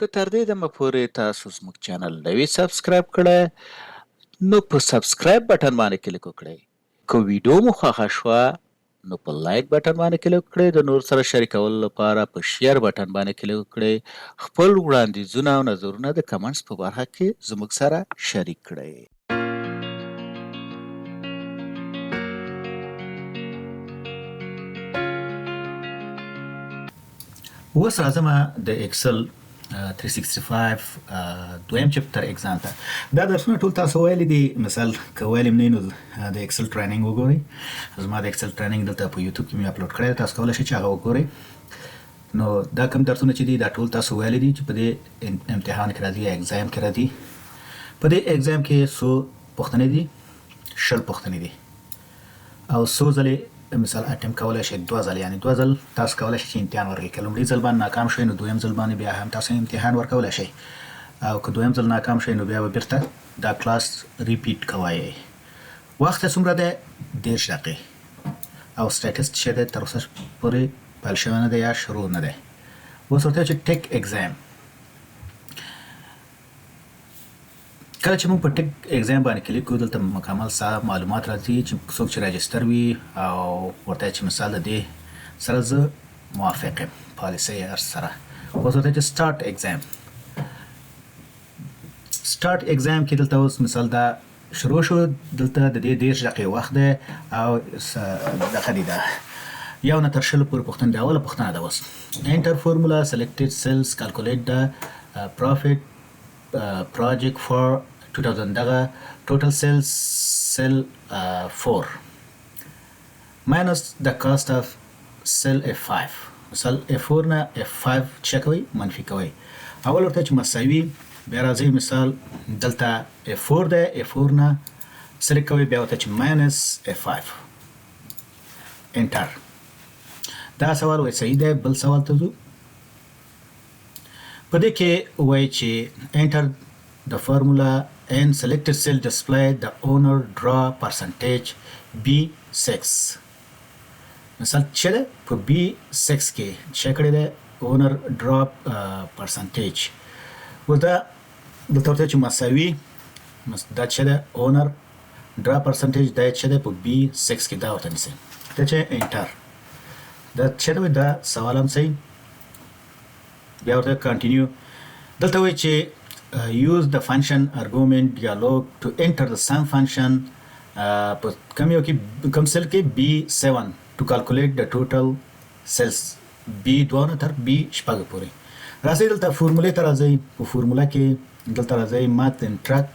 که تر دې دمه پورې تاسو زموږ چینل نه وي سبسکرایب کړی نو په سبسکرایب بټن باندې کلیک وکړئ. که ویډیو مو خوښه شوه نو په لایک بټن باندې کلیک وکړئ. د نور سره شریکولو لپاره په شیر بټن باندې کلیک وکړئ. خپل وړاندیزونه او نظرونه د کمنټس په برخه کې زموږ سره شریک کړئ. اوس راځم د اکسل 365 دویم چپټر اگزام ته. دا درسونه ټول تاسو ویلي دي. مثال که ویلم نه نو د اکسل ټریننګ وګورئ. زما د اکسل ټریننګ دلته په یوټیوب کې مې اپلوډ کړی. تاسو کولی شئ چې هغه وګورئ. نو دا کوم درسونه چې دي دا ټول تاسو ویلي دي چې په دې امتحان کې راځي یا اگزام کې راځي. په دې اگزام کې څو پوښتنې دي؟ 20 پوښتنې دي او څو ځلې مثال اټم کولای شي 2 ځل، یعنی 2 ځل تاسو کولای شئ چې امتحان ورکړئ. که لومړي ځل باندې ناکام شئ نو دویم ځل باندې بیا هم تاسو امتحان ورکولی شئ، او که دویم ځل ناکام شئ نو بیا به بیرته دا کلاس ریپیټ کوئ. وخت څومره دی؟ 10 دقیقې. او سټیټس چې دی تر اوسه پورې پیل شوی نه دی یا شروع نه دی. اوس ورته چې ټیک اگزام. کله چې موږ په ټیک اگزام باندې کلیک کوو دلته مکمل معلومات راځي چې څوک چې راجستر وي او ورته چې مثال د دې سره زه موافق یم پالیسۍ سره. اوس ورته چې سټارټ اگزام. سټارټ اگزام کې دلته اوس مثال دا شروع شو. دلته د دې 10 دقیقې وخت دی او دغه دی دا یو نه تر 20 پورې پوښتنه دی. اوله پوښتنه ده اوس انټر فورمولا سلیکټډ سیلز کالکولیټ د پروفیټ project for 2000 دغه total sales cell 4 minus the cost of cell F5. مثال F4 نه F5 چک کوي منفي کوي. اول ورته چې مساوي بیا راځي مثال دلته F4 ده F4 نه سلیکټ کوي بیا ورته چې minus F5 انټر. دا سوال وایي صحیح ده. بل سوال ته ځو. په دې کې وایي چې enter the formula and selected cell display the owner draw percentage B6. مثال چې ده په B6 کې چې کړی ده owner draw percentage. و دا دلته ورته چې مساوي دا چې ده owner draw percentage دا چې ده په B6 کې دا ورته نیسئ. دا چې enter دا چې ده دا سوال هم صحیح. بیا ورته کنټینیو. دلته وایي چې use the function argument dialog to enter the sum function په کوم یو کې کوم سیل کې B7 to calculate the total cells B2 تر B6 پورې. راځي دلته فورمولې ته راځي. په فورمولا کې دلته راځي مات ان ټرک.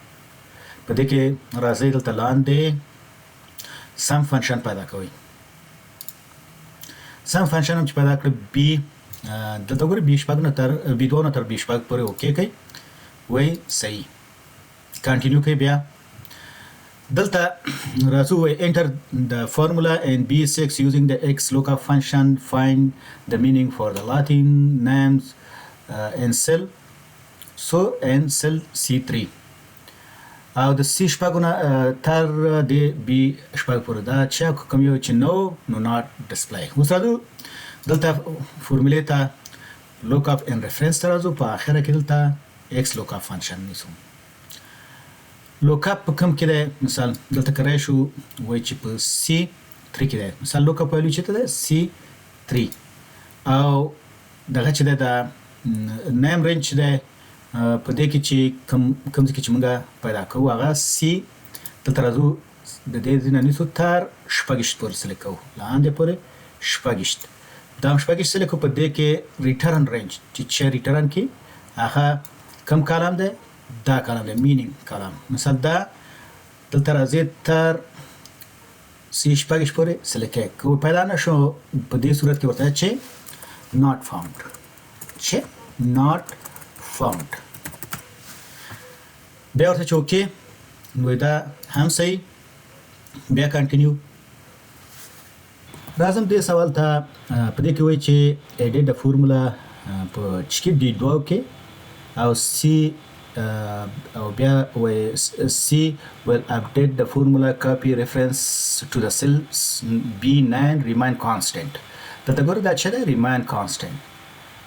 په دې کې راځي دلته لاندې sum function پیدا کوي. sum function هم چې پیدا کړ B دلته ګورئ B2 نه تر B6 پورې اوکې کوي. وایي صحیح. کنټینیو کوي. بیا دلته راځو وایي enter the formula in B6 using the X lookup function find the meaning for the Latin names in cell so in cell C3 او د C6 نه تر د B6 پورې دا چې کوم یو چې نو not display. اوس راځو دلته فورمولې ته lookup and reference ته راځو. په اخره کې دلته X lookup function نیسو. lookup په کوم کې دی؟ مثال دلته کړی شو وایي چې په C3 کې دی. مثال lookup ویلو چې ته دی C3 او دغه چې دی دا name range دی په دې کې چې کوم ځای کې چې موږ پیدا کوو هغه C دلته راځو د دې ځای نه نیسو تر 6 پورې سلیکټ کوو لاندې پورې 6. دا 6 سلیکټ کوو. په دې کې ریټرن رینج چې ریټرن کې هغه کم کالم دی؟ دا کالم دی مینینګ کالم. مثال دا دلته راځي تر C6 پورې سلیکټ کوو. پیدا نه شو په دې صورت کې ورته چې not found چې not found. بیا ورته چې اوکې نو دا هم صحیح. بیا کنټینیو. راځم دې سوال ته. په دې کې وایي چې edit the formula په چې D2 کې او C او بیا وایي C will update the formula copy reference to the cell B9 remain constant. دلته ګوره دا چې ده remain constant.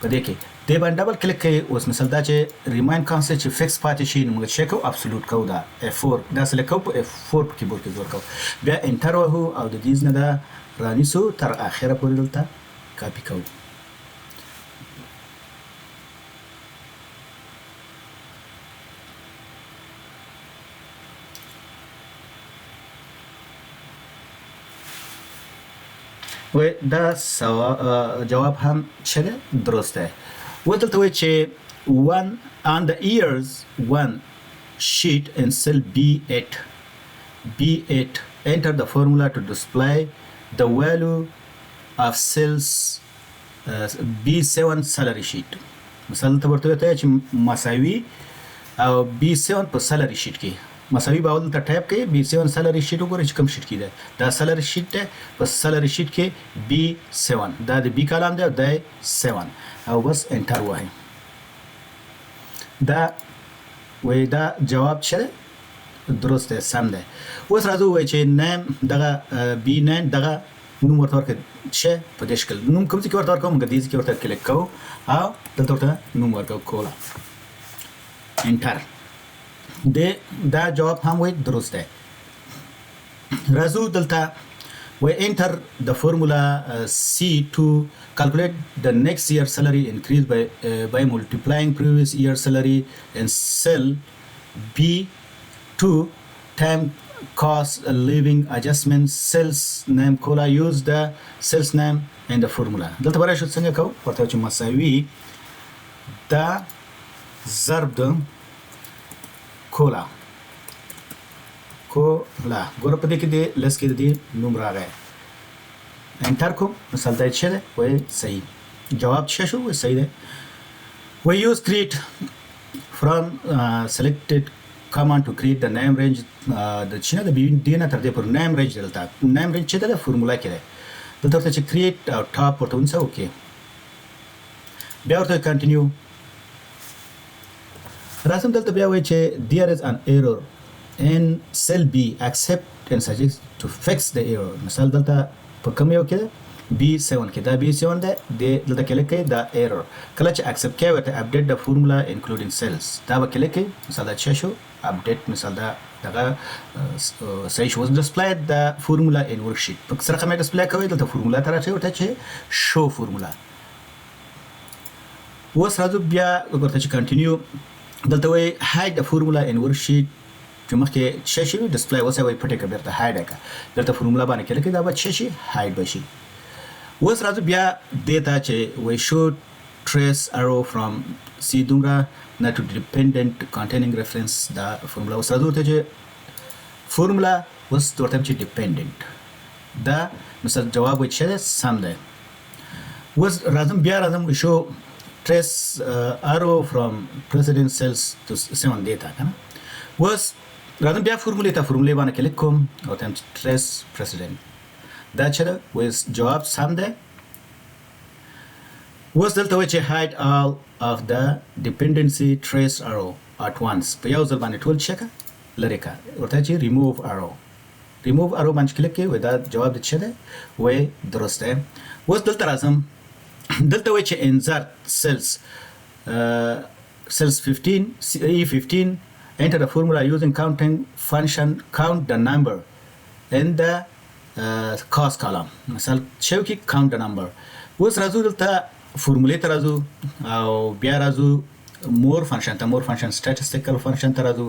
په دې کې دې باندې ډبل کلیک کوي. اوس مثلا دا چې ریمایند کانسټ چې فکس پاتې شي نو موږ چیک کوو ابسولوټ کوو دا F4 دا سلیکټ کوو په F4 په کیبورډ کې زور کوو بیا انټر وهو او د دې نه دا رانیسو تر اخره پورې دلته کاپی کوو. و دا جواب هم چه درسته. و دلته وایي چې one on the years one sheet in cell B8 enter the formula to display the value of cells B7 salary sheet. مثلا ته ورته وایي چې مساوي او B7 په salary sheet کې مساوي به ولته ټایپ کړئ B7 salary sheet وګورئ چې کوم شیټ کې ده. دا salary sheet ده په salary sheet کې B7 دا د B کالم ده او د 7 او بس انټر وایي. دا وایي دا جواب چیرې درست ده سم ده. اوس راځو وایي چې نیم دغه B9 دغه نوم ورته ورکړئ چې په دې شکل نوم کوم ځای کې ورته ورکوم موږ دې ځای کې ورته کلیک کوو او دلته ورته نوم ورکوو کولا انټر. دا جواب هم وایي درست ده. راځو دلته وایي enter the formula C to calculate the next year salary increase by multiplying previous year salary in cell B2 time cost living adjustment cells name کولا use the cells name in the formula. دلته برای شد څنګه کوو ورته چې مساوي دا ضرب د کولا ګوره په دې کې د لس کې د دې نوم راغی انټر کوم مثلا دا چې ده وایي صحیح جواب څه شو وایي صحیح ده. وایي use create from selected command to create the name range د چې نه د دې نه تر دې پر name range دلته name range چې ده د فورمولا کې ده دلته ورته چې create او ټاپ ورته ونیسه اوکې بیا ورته کنټینیو. راځم دلته بیا وایي چې there is an error in cell B accept and suggest to fix the error. مثال دلته په کوم یو کې ده B7 کې دا B7 ده دلته کلیک کوي دا error کله چې accept کوي ورته update the formula including cells دا به کلیک کوي مثال دا څه شو update مثال دا دغه صحیح شو display the formula in worksheet په سره کومه display کوي دلته فورمولا ته راځي ورته چې show formula. اوس راځو بیا ورته چې continue دلته وایي hide the formula in worksheet چې مخکې څه شي ډسپلی اوس وایي پټې کړه بیرته هایډ کړه بیرته فورمولا باندې کلیک کړئ دا به څه شي هایډ به شي. اوس راځو بیا دې ته چې وایي شو trace arrow from C دومره نه to dependent containing reference دا فورمولا اوس راځو ته چې فورمولا اوس ورته چې dependent دا مثلا جواب وایي چې سم ده. اوس راځم بیا راځم شو trace arrow from precedent cells to 7 data کنه. اوس راځم بیا فورمولې ته فورمولې باندې کلیک کوم او ته trace precedent دا چې ده اوس جواب سم ده. اوس دلته وایي چې hide all of the dependency trace arrow at once په یو ځل باندې ټول چکه لرې کړه ورته چې remove arrow باندې کلیک کوي وایي دا جواب د څه ده وایي درست ده. اوس دلته راځم دلته وایي چې insert cells 15 E15 enter the formula using counting function count the number in the cost column مثال شو کې count the number. اوس راځو دلته فورمولې ته راځو او بیا راځو more function statistical function ته راځو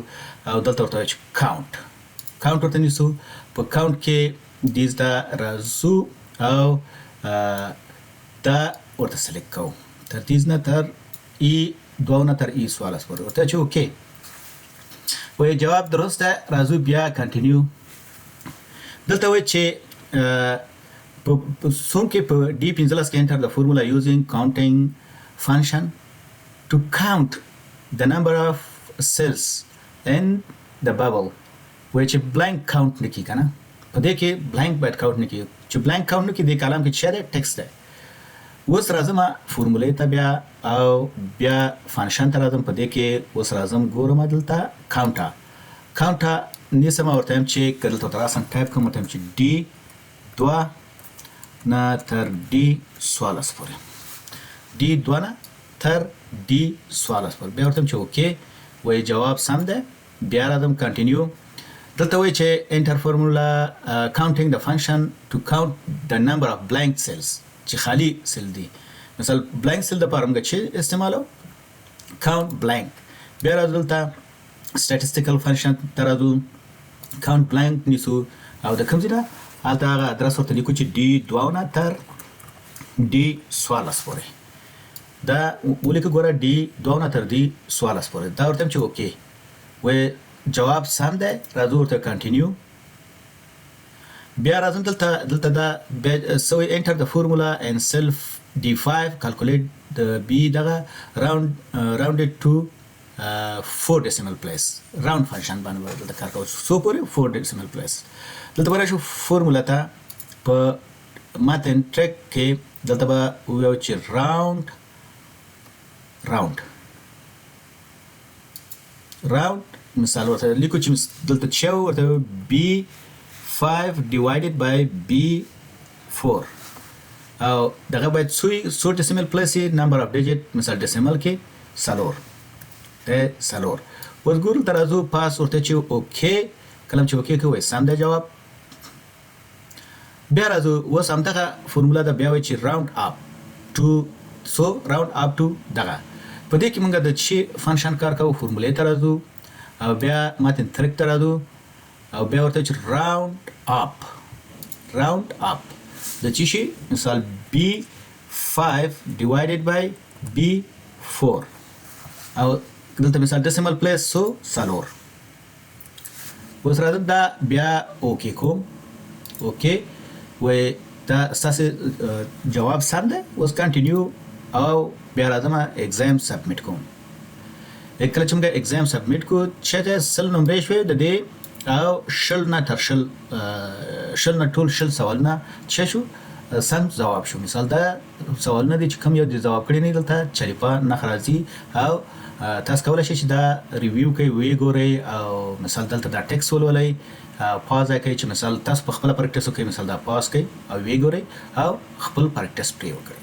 او دلته ورته چې count ورته نیسو په count کې دیز ته راځو او دا ورته سلیکټ کوو تر دیز نه تر E2 نه تر E14 پورې ورته چې اوکې وایي جواب درست ده. راځو بیا کنټینیو دلته وایي چې څوم کې په D15 کې enter the formula using counting function to count the number of cells in the bubble وایي چې blank count نه کړي که نه په دې کې blank باید count نه کړي چې blank count نه کړي دې کالم کې څه ده ټیکسټ ده. اوس راځم فورمولې ته بیا او بیا فانکشن ته راځم په دې کې اوس راځم ګورم دلته کاونټا نیسم ورته هم چې کله ته راسم ټایپ کوم ورته هم چې D2 نه تر D14 پورې D2 نه تر डी سوالس پورې. بیا ورته چې اوکې وایي جواب سم ده. بیا راځم کنټینیو. دلته وایي چې انټر فارمولا counting the function to count the number of blank cells چې خالی سل دي. مثلا blank cell د پاره موږ چې استعمالو count blank. بیا راځو دلته statistical function ته راځو count blank نیسو او د کوم ځای نه هلته هغه ادرس ورته لیکو چې डी 2 نه تر डी 14 پورې. دا ولیکو ګوره डी 2 نه تر डी 14 پورې. دا ورته چې اوکې وایي جواب سم ده. راځو ورته کنټینیو. بیا راځم دلته دا سوی enter the formula and self D5 calculate the B دغه rounded to 4 decimal place. round function باندې دلته کار کوو څو پورې 4 decimal place. دلته به راشو فورمولا ته په ماتن ټریک کې دلته به ووایو چې راوند مثال ورته لیکو چې دلته چې ورته B5 divided by B4 او دغه باید څو decimal place number of digit مثال decimal کې څلور ده څلور. اوس ګورو ته راځو پاس ورته چې اوکې کلم چې اوکې کوي سم ده جواب. بیا راځو اوس همدغه فورمولا ده بیا وایي چې round up to دغه په دې کې موږ د چې فنکشن کار کوو فورمولې ته راځو او بیا ماتن ترک ته راځو او بیا ورته چې round up د چې شي مثال B5 divided by B4 او دلته مثال decimal place سو څلور. اوس راځم دا بیا اوکې کوم اوکې وایي دا ستاسې جواب سم ده. اوس کنټینیو او بیا راځم اگزام سبمیټ کوم. کله چې موږ اگزام سبمیټ کو چې سل نمرې شوې د دې او شل نه تر شل نه ټول شل سوالونه چې شو سم جواب شو. مثال دا سوالونه دي چې کوم یو د جواب کړی نه دلته چریپا نه راځي او تاسو کولای شئ چې دا ریویو کوي وی ګورئ او مثال دلته دا ټیکس ولولئ پاز کوي چې مثال تاسو په خپل پریکټیس وکړئ. مثال دا پاز کوي او وی ګورئ او خپل پریکټیس پرې وکړئ.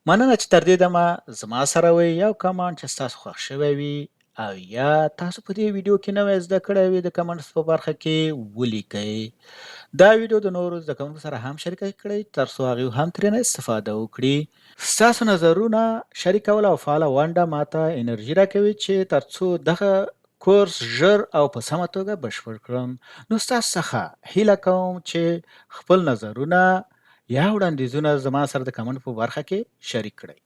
مننه چې تر دې دمه زما سره وئ. یو کمنټ چې ستاسو خوښ شوی وي او یا تاسو په دې ویډیو کې نوی زده کړی وي د کمنټس په برخه کې ولیکئ. دا ویډیو د نورو زده کوونکو سره هم شریک کړئ ترڅو هغوی هم ترېنه استفاده وکړي. ستاسو نظرونه شریکول او فعاله ونډه ماته انرژي راکوي چې ترڅو دغه کورس ژر او په سمه توګه بشپړ کړم. نو ستاسو څخه هیله کوم چې خپل نظرونه یا وړاندیزونه زما سره د کمنټ په برخه کې شریک کړئ.